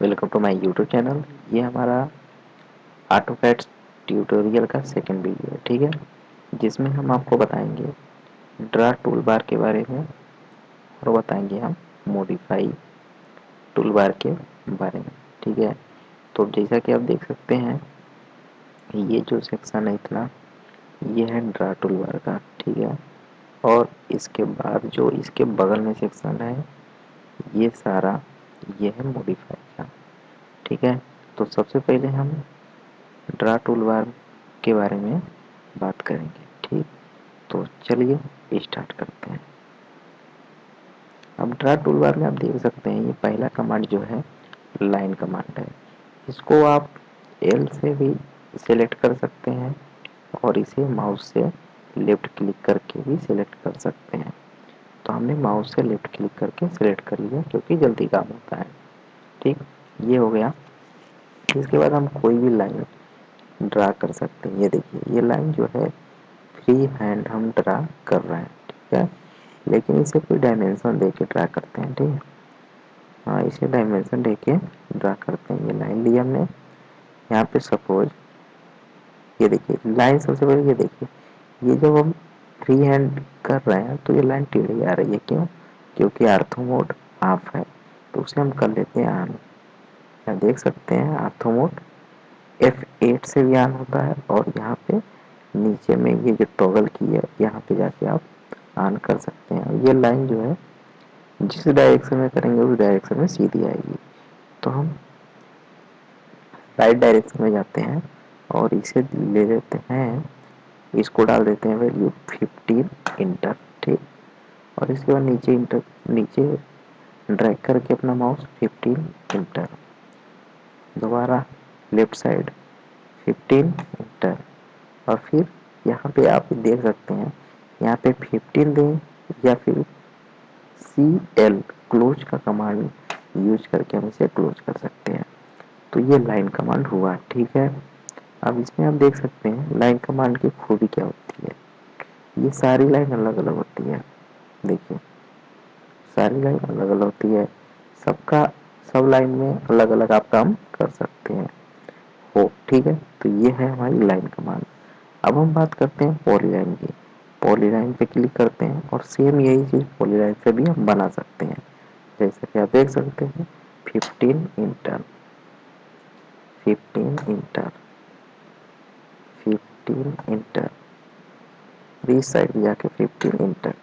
Welcome to my YouTube channel. ये हमारा AutoCAD tutorial का सेकंड वीडियो है, ठीक है, जिसमें हम आपको बताएंगे ड्रा टूल बार के बारे में और बताएंगे हम मॉडिफाई टूल बार के बारे में, ठीक है। तो जैसा कि आप देख सकते हैं, ये जो सेक्शन है इतना, ये है ड्रा टूल बार का, ठीक है। और इसके बाद जो इसके बगल में सेक्शन है, ये सारा ये है मॉडिफाई का, ठीक है। तो सबसे पहले हम ड्रा टूल बार के बारे में बात करेंगे, ठीक। तो चलिए स्टार्ट करते हैं। अब ड्रा टूल बार में आप देख सकते हैं, ये पहला कमांड जो है लाइन कमांड है। इसको आप एल से भी सिलेक्ट कर सकते हैं और इसे माउस से लेफ्ट क्लिक करके भी सिलेक्ट कर सकते हैं। तो हमने माउस से लेफ्ट क्लिक करके सिलेक्ट कर लिया क्योंकि जल्दी काम होता है, ठीक। ये हो गया। इसके बाद हम कोई भी लाइन ड्रा कर सकते हैं। ये देखिए, ये लाइन जो है फ्री हैंड हम ड्रा कर रहे हैं, ठीक है, लेकिन इसे कोई डायमेंशन दे के ड्रा करते हैं, ठीक है। हाँ, इसे डायमेंशन दे के ड्रा करते हैं। ये लाइन ली हमने, यहाँ पे सपोज ये देखिए लाइन, सबसे पहले ये देखिए, ये जब हम फ्री हैंड कर रहे हैं तो ये लाइन टेढ़ी आ रही है, क्यों? क्योंकि आर्थो मोड ऑफ है। तो उसे हम कर लेते हैं ऑन। यहाँ देख सकते हैं आर्थो मोड F8 से भी ऑन होता है, और यहाँ पे नीचे में ये जो टॉगल की है, यहाँ पे जाके आप ऑन कर सकते हैं। ये लाइन जो है जिस डायरेक्शन में करेंगे उस डायरेक्शन में सीधी आएगी। तो हम राइट डायरेक्शन में जाते हैं और इसे ले लेते हैं, इसको डाल देते हैं वैल्यू 15 इंटर, ठीक। और इसके बाद नीचे इंटर, नीचे ड्रैग करके अपना माउस 15 इंटर, दोबारा लेफ्ट साइड 15 इंटर, और फिर यहाँ पे आप देख सकते हैं, यहाँ पे 15 दें या फिर CL क्लोज का कमांड यूज करके हम इसे क्लोज कर सकते हैं। तो ये लाइन कमांड हुआ, ठीक है। अब इसमें आप देख सकते हैं लाइन कमांड की खूबी क्या होती है। ये सारी लाइन अलग अलग होती है, देखिए सारी लाइन अलग अलग होती है, सबका सब लाइन में अलग अलग आप काम कर सकते हैं, हो, ठीक है। तो ये है हमारी लाइन कमांड। अब हम बात करते हैं पॉलीलाइन की। पॉलीलाइन पे क्लिक करते हैं और सेम यही चीज पॉलीलाइन से भी हम बना सकते हैं। जैसे कि आप देख सकते हैं 15 इंटर, 15 इंटर, 15 इंटर, इस साइड में जाके 15 इंटर।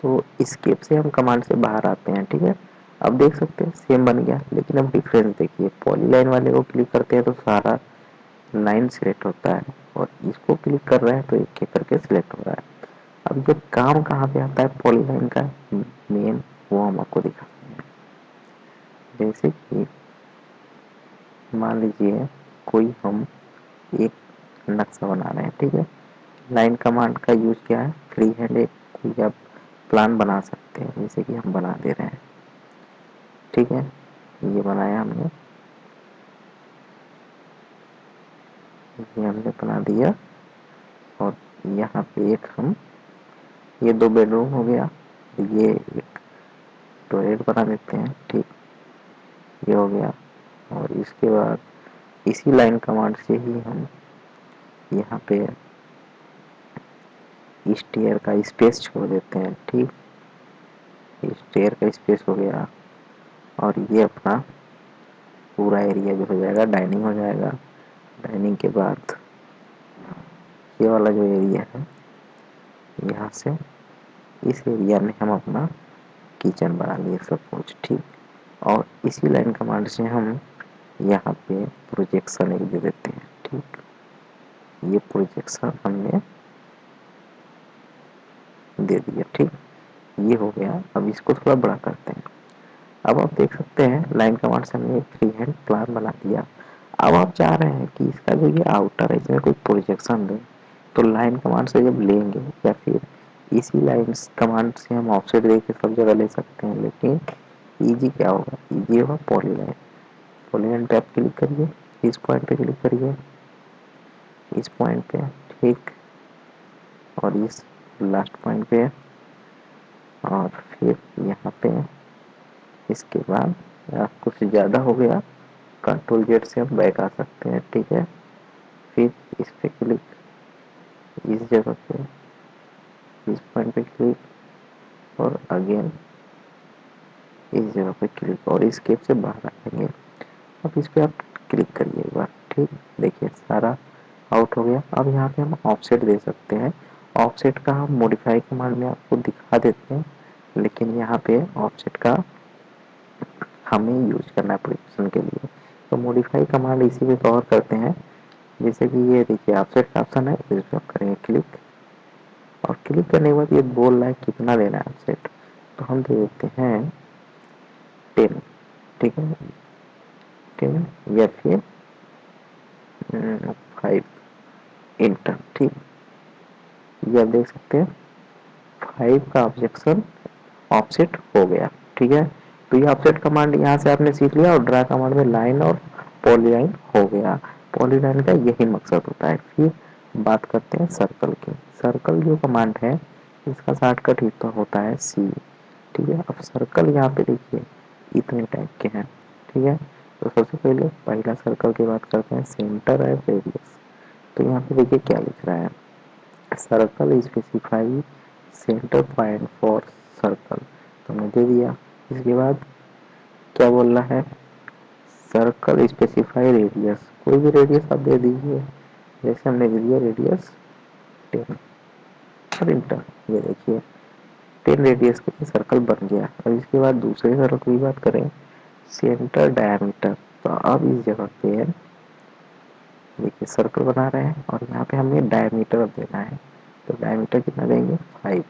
तो स्केप से हम कमांड से बाहर आते हैं, ठीक है। अब देख सकते हैं सेम बन गया, लेकिन अब डिफरेंस देखिए, पॉलीलाइन वाले को क्लिक करते हैं तो सारा लाइन सिलेक्ट होता है, और इसको क्लिक कर रहे हैं तो एक एक करके सिलेक्ट हो रहा है। अब जब काम कहाँ पे आता है पॉलीलाइन का मेन, वो हम आपको दिखाते हैं। जैसे कि मान लीजिए कोई हम एक नक्शा बना रहे हैं, ठीक है। लाइन कमांड का यूज क्या है, फ्री हैंड एक कोई आप प्लान बना सकते हैं, जैसे कि हम बना दे रहे हैं, ठीक है। ये बनाया हमने, ये हमने बना दिया, और यहाँ पे एक हम, ये 2 बेडरूम हो गया, ये एक टॉयलेट बना देते हैं, ठीक, ये हो गया। और इसके बाद इसी लाइन कमांड से ही हम यहाँ पे स्टेयर का स्पेस छोड़ देते हैं, ठीक, स्टेयर का स्पेस हो गया। और ये अपना पूरा एरिया जो हो जाएगा डाइनिंग हो जाएगा। डाइनिंग के बाद ये वाला जो एरिया है, यहाँ से इस एरिया में हम अपना किचन बना लिए सब कुछ, ठीक। और इसी लाइन कमांड से हम यहाँ पे प्रोजेक्शन एक दे देते हैं, ठीक। ये प्रोजेक्शन हमने दे दिया, ठीक, ये हो गया। अब इसको थोड़ा बड़ा करते हैं। अब आप देख सकते हैं लाइन कमांड से हमने एक फ्री हैंड प्लान बना दिया। अब आप चाह रहे हैं कि इसका जो ये आउटर है इसमें कोई प्रोजेक्शन दें, तो लाइन कमांड से जब लेंगे या फिर इसी लाइन कमांड से हम ऑफसेट देके सब जगह ले सकते हैं, लेकिन इजी क्या होगा, इजी होगा पॉलीलाइन। पॉलीलाइन पे आप क्लिक करिए, इस पॉइंट पे क्लिक करिए, इस पॉइंट पे, ठीक, और इस लास्ट पॉइंट पे, और फिर यहाँ पे, इसके बाद कुछ ज़्यादा हो गया कंट्रोल जेड से हम बैक आ सकते हैं, ठीक है। फिर इस पे क्लिक, इस जगह पे, इस पॉइंट पे क्लिक, और अगेन इस जगह पे क्लिक, और स्केप से बाहर आ जाएंगे। अब इस पे आप क्लिक करिए एक बार, ठीक। देखिए सारा आउट हो गया। अब यहाँ पे हम ऑफसेट दे सकते हैं। ऑफसेट का हम मॉडिफाई कमांड में आपको दिखा देते हैं, लेकिन यहाँ पे ऑफसेट का हमें यूज करना है प्रोजेक्शन के लिए। तो मॉडिफाई कमांड इसी में कवर करते हैं। जैसे कि ये देखिए ऑफसेट का ऑप्शन है, इस पर आप करेंगे क्लिक, और क्लिक करने के बाद ये बोल रहा है कितना देना है ऑफसेट। तो हम दे देते हैं 10, ठीक है, 10 या फिर 5 इंटर, ठीक। ये आप देख सकते हैं 5 का ऑब्जेक्शन ऑफसेट हो गया, ठीक है। तो ये ऑफसेट कमांड यहाँ से आपने सीख लिया, और ड्रा कमांड में लाइन और पॉलीलाइन हो गया। पॉलीलाइन का यही मकसद होता है। फिर बात करते हैं सर्कल की। सर्कल जो कमांड है इसका शॉर्टकट ही तो होता है सी, ठीक है। अब सर्कल यहाँ पे देखिए इतने टाइप के हैं, ठीक है। तो सबसे पहले पहला सर्कल की बात करते हैं, सेंटर है रेडियस। तो यहाँ पे देखिए क्या लिख रहा है, circle specify centre point for circle, तो हमने दे दिया। इसके बाद क्या बोल रहा है, सर्कल स्पेसिफाई रेडियस, कोई भी रेडियस आप दे दीजिए। जैसे हमने दे दिया रेडियस 10, और इंटर। ये देखिए 10 रेडियस के सर्कल बन गया। अब इसके बाद दूसरे सर्कल की बात करें, सेंटर डायमीटर। तो अब इस जगह पे देखिए सर्कल बना रहे हैं, और यहाँ पे हमें डायमीटर देना है। तो डायमीटर कितना देंगे 5,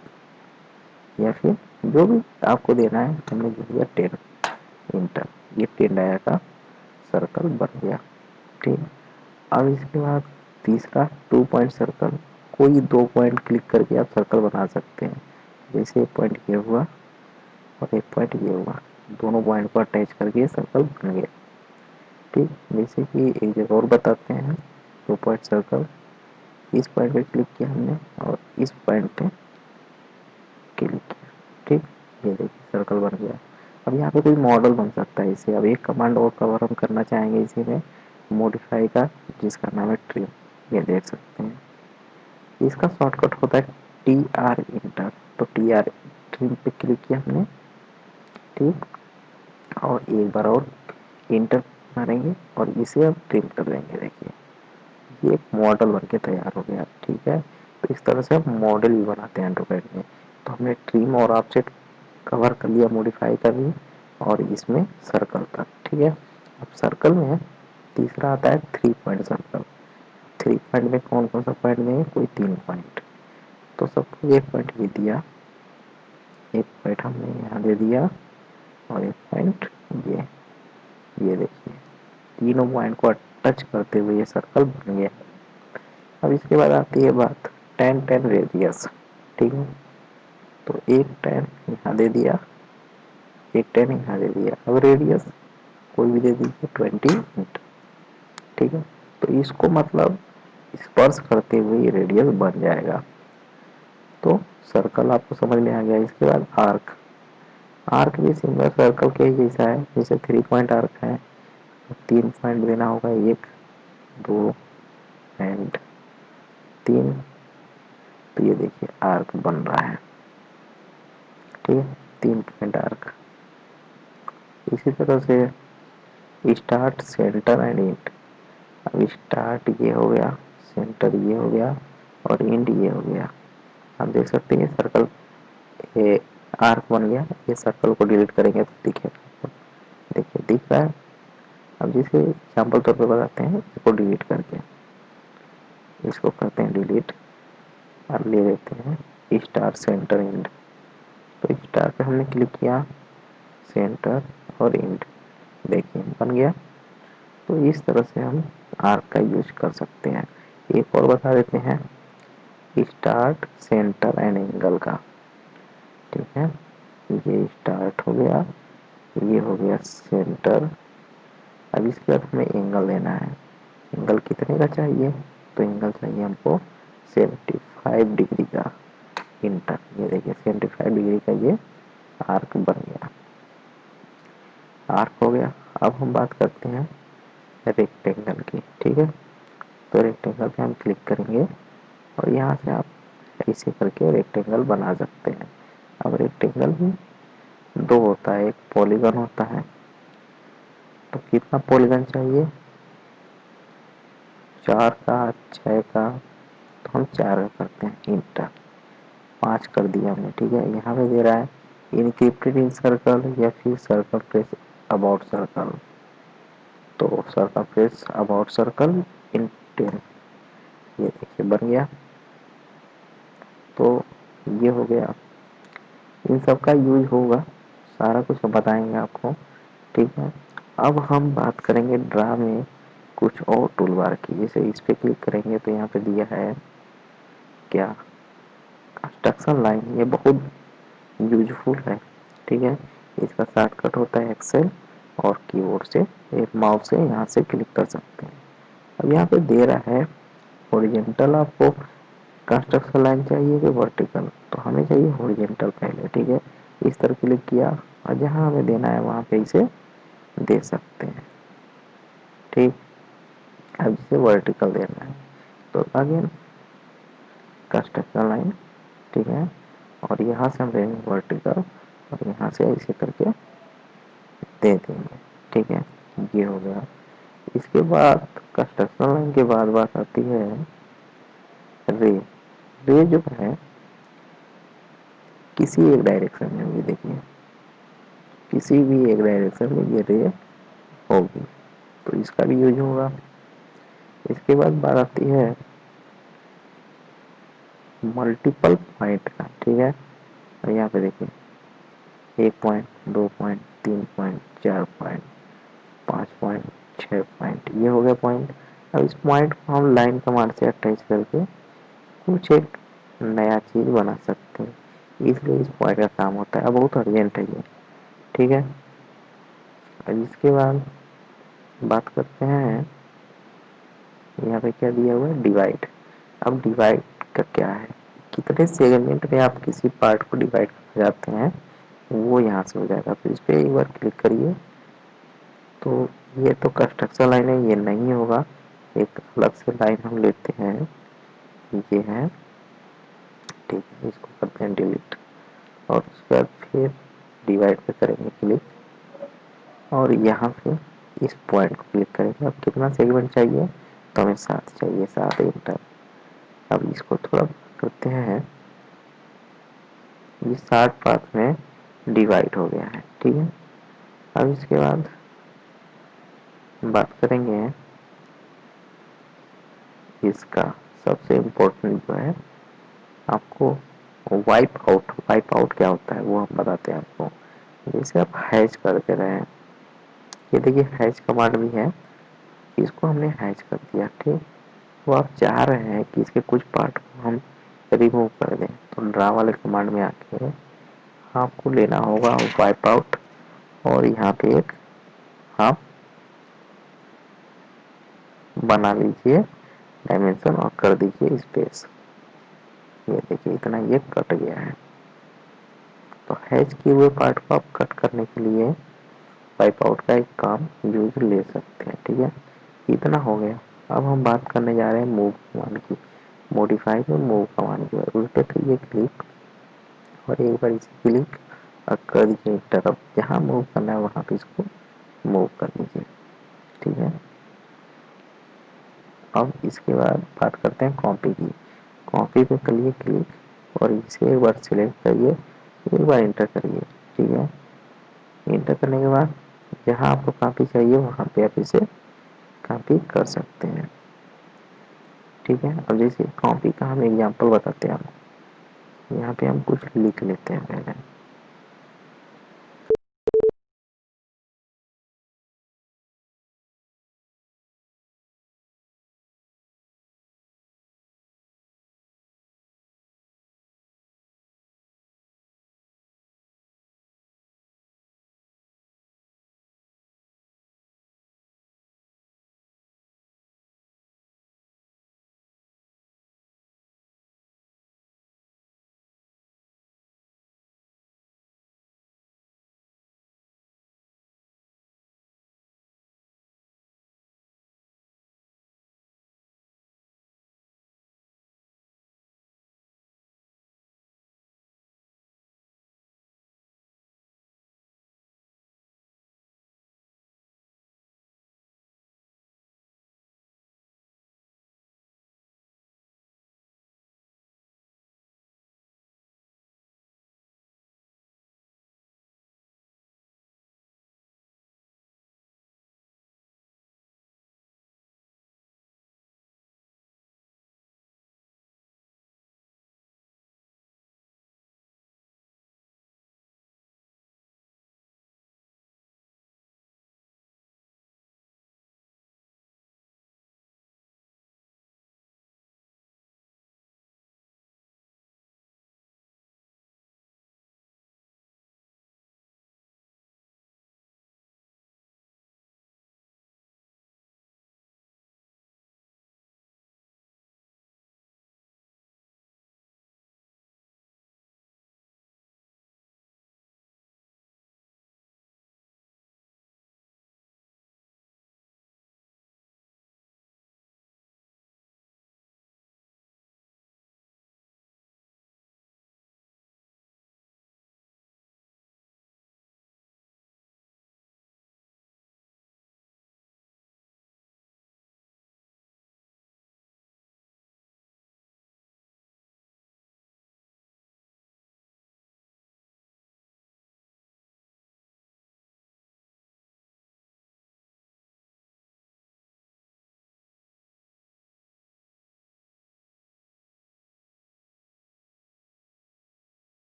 या फिर जो भी आपको देना है। हमने दे दिया 10 इंटर। ये 10 डाया का सर्कल बन गया, ठीक। अब इसके बाद तीसरा 2 पॉइंट सर्कल, कोई 2 पॉइंट क्लिक करके आप सर्कल बना सकते हैं। जैसे एक पॉइंट ये हुआ और एक पॉइंट ये हुआ, दोनों पॉइंट को अटैच करके सर्कल बन गया, ठीक। जैसे कि एक जगह और बताते हैं, 2 पॉइंट सर्कल, इस पॉइंट पे क्लिक किया हमने और इस पॉइंट पे क्लिक किया, ठीक। ये देखिए सर्कल बन गया। अब यहाँ पे कोई मॉडल बन सकता है इसे। अब एक कमांड और कवर हम करना चाहेंगे इसी में, मॉडिफाई का, जिसका नाम है ट्रिम। ये देख सकते हैं इसका शॉर्टकट होता है टी आर इंटर। तो टी आर ट्रिम पे क्लिक किया हमने, ठीक। और एक बार और इंटर मारेंगे और इसे अब ट्रिम कर देंगे। देखिए ये एक मॉडल बन के तैयार हो गया, ठीक है। तो इस तरह से हम मॉडल भी बनाते हैं एंड्रॉइड में। तो हमने ट्रिम और ऑब्जेक्ट कवर कर लिया, मॉडिफाई कर लिया, और इसमें सर्कल तक, ठीक है। अब सर्कल में तीसरा आता है 3 पॉइंट सर्कल। 3 पॉइंट में कौन कौन सा पॉइंट देंगे, कोई 3 पॉइंट। तो सबको एक पॉइंट ये दिया, एक पॉइंट हमने यहाँ दे दिया, और एक पॉइंट ये देखिए तीनों पॉइंट को टच करते हुए ये सर्कल बन गया। अब इसके बाद आती है बात 10 रेडियस, ठीक है। तो एक 10 यहाँ दे दिया, एक 10 यहाँ दे दिया। अब रेडियस कोई भी दे दीजिए 20 मीटर, ठीक है। तो इसको मतलब स्पर्श करते हुए ये रेडियस बन जाएगा। तो सर्कल आपको समझ में आ गया। इसके बाद आर्क, आर्क भी सिमिलर सर्कल के जैसा है, जैसे 3 पॉइंट आर्क है। 3 पॉइंट देना होगा, 1 2 एंड 3। तो ये देखिए आर्क बन रहा है, ठीक है, 3 पॉइंट आर्क। इसी तरह से स्टार्ट सेंटर एंड एंड। अब स्टार्ट ये हो गया, सेंटर ये हो गया, और एंड ये हो गया। आप देख सकते हैं सर्कल, ये आर्क बन गया। ये सर्कल को डिलीट करेंगे तो दिखेगा, देखिए दिख रहा है। अब जिसे एग्जाम्पल तौर पे बताते हैं, इसको डिलीट करके इसको करते हैं डिलीट, और ले लेते हैं स्टार सेंटर एंड। तो स्टार पे हमने क्लिक किया, सेंटर और एंड, देखिए बन गया। तो इस तरह से हम आर्क का यूज कर सकते हैं। एक और बता देते हैं, स्टार्ट सेंटर एंड एंगल का, ठीक है। ये स्टार्ट हो गया, ये हो गया सेंटर। अब इसके बाद हमें एंगल लेना है। एंगल कितने का चाहिए, तो एंगल चाहिए हमको 75 डिग्री का, इंटर। ये देखिए 75 डिग्री का ये आर्क बन गया, आर्क हो गया। अब हम बात करते हैं रेक्टेंगल की, ठीक है। तो रेक्टेंगल पे हम क्लिक करेंगे और यहाँ से आप ऐसे करके रेक्टेंगल बना सकते हैं। अब रेक्टेंगल में दो होता है, एक पॉलीगन होता है। तो कितना पॉलीगन चाहिए, 4 का, 6 का, तो हम 4 का करते हैं इंटर। 5 कर दिया हमने, ठीक है। यहाँ पे दे रहा है इनक्रिप्टेड इन सर्कल या फिर सर्कमफ्रेंस अबाउट सर्कल। तो सर्कमफ्रेंस अबाउट सर्कल इन 10, ये देखिए बन गया। तो ये हो गया, इन सब का यूज होगा, सारा कुछ हम बताएंगे आपको, ठीक है। अब हम बात करेंगे ड्रा में कुछ और टूल बार की। जैसे इस पे क्लिक करेंगे तो यहाँ पे दिया है क्या, कंस्ट्रक्शन लाइन। ये बहुत यूजफुल है, ठीक है। इसका शॉर्टकट होता है एक्सेल और कीबोर्ड से एक माउस से यहाँ से क्लिक कर सकते हैं। अब यहाँ पे दे रहा है हॉरिजॉन्टल, आपको कंस्ट्रक्शन लाइन चाहिए कि वर्टिकल, तो हमें चाहिए हॉरिजॉन्टल पहले, ठीक है। इस तरह क्लिक किया और जहाँ हमें देना है वहाँ पे इसे दे सकते हैं, ठीक। अब इसे वर्टिकल देना है तो अगेन कंस्ट्रक्शन लाइन, ठीक है। और यहाँ से हम देंगे वर्टिकल और यहाँ से ऐसे करके दे देंगे, ठीक है। ये हो गया। इसके बाद कंस्ट्रक्शन लाइन के बाद बात आती है रे। रे जो है किसी एक डायरेक्शन में भी, देखिए किसी भी एक डायरेक्शन में ये रे होगी, तो इसका भी यूज होगा। इसके बाद बात आती है मल्टीपल पॉइंट का, ठीक है। और यहाँ पे देखिए 1 point, 2 point, 3 point, 4 point, 5 point, 6 point, ये हो गया पॉइंट। अब इस पॉइंट को हम लाइन कमांड से अटैच करके कुछ एक नया चीज बना सकते हैं, इसलिए इस पॉइंट का काम होता है। अब बहुत अर्जेंट है ये, ठीक है। अब इसके बाद बात करते हैं, यहाँ पे क्या दिया हुआ है, डिवाइड। अब डिवाइड का क्या है, कितने सेगमेंट में आप किसी पार्ट को डिवाइड कर जाते हैं वो यहाँ से हो जाएगा। तो इस पर एक बार क्लिक करिए। तो ये तो कंस्ट्रक्शन लाइन है, ये नहीं होगा, एक अलग से लाइन हम लेते हैं, ये है, ठीक है। इसको करते हैं डिलीट और उसके बाद फिर डिवाइड पे करेंगे क्लिक और यहाँ पे इस पॉइंट को क्लिक करेंगे। अब कितना सेगमेंट चाहिए, तो हमें 7 चाहिए, 7 इंटर। अब इसको थोड़ा करते हैं, ये 60 पार्ट में डिवाइड हो गया है, ठीक है। अब इसके बाद बात करेंगे इसका सबसे इम्पोर्टेंट जो है आपको वाइप आउट क्या होता है वो हम बताते हैं आपको। जैसे आप हैच करते रहे, ये देखिए हैच कमांड भी है, इसको हमने हैच कर दिया, ठीक। तो आप चाह रहे हैं कि इसके कुछ पार्ट को हम रिमूव कर दें, तो ड्रा वाले कमांड में आके आपको लेना होगा वाइप आउट और यहाँ पे एक आप बना लीजिए डायमेंशन और कर दीजिए स्पेस। ये देखिए इतना ये कट गया है। तो हैच किए हुए पार्ट को आप कट करने के लिए वाइप आउट का एक काम यूज ले सकते हैं, ठीक है। इतना हो गया। अब हम बात करने जा रहे हैं मूव कमांड की, मॉडिफाई में मूव कमांड की। उस पर करिए क्लिक और एक बार इसे क्लिक और कर दीजिए इंटर। अब जहाँ मूव करना है वहाँ पे इसको मूव कर दीजिए, ठीक है। अब इसके बाद बात करते हैं कॉपी की। कॉपी पे करिए क्लिक और इसे एक बार सिलेक्ट करिए, एक बार इंटर करिए, ठीक है। इंटर करने के बाद जहाँ आपको कॉपी चाहिए वहाँ पे आप इसे कॉपी कर सकते हैं, ठीक है। अब जैसे कॉपी का हम एग्जाम्पल बताते हैं आपको, यहाँ पे हम कुछ लिख लेते हैं पहले,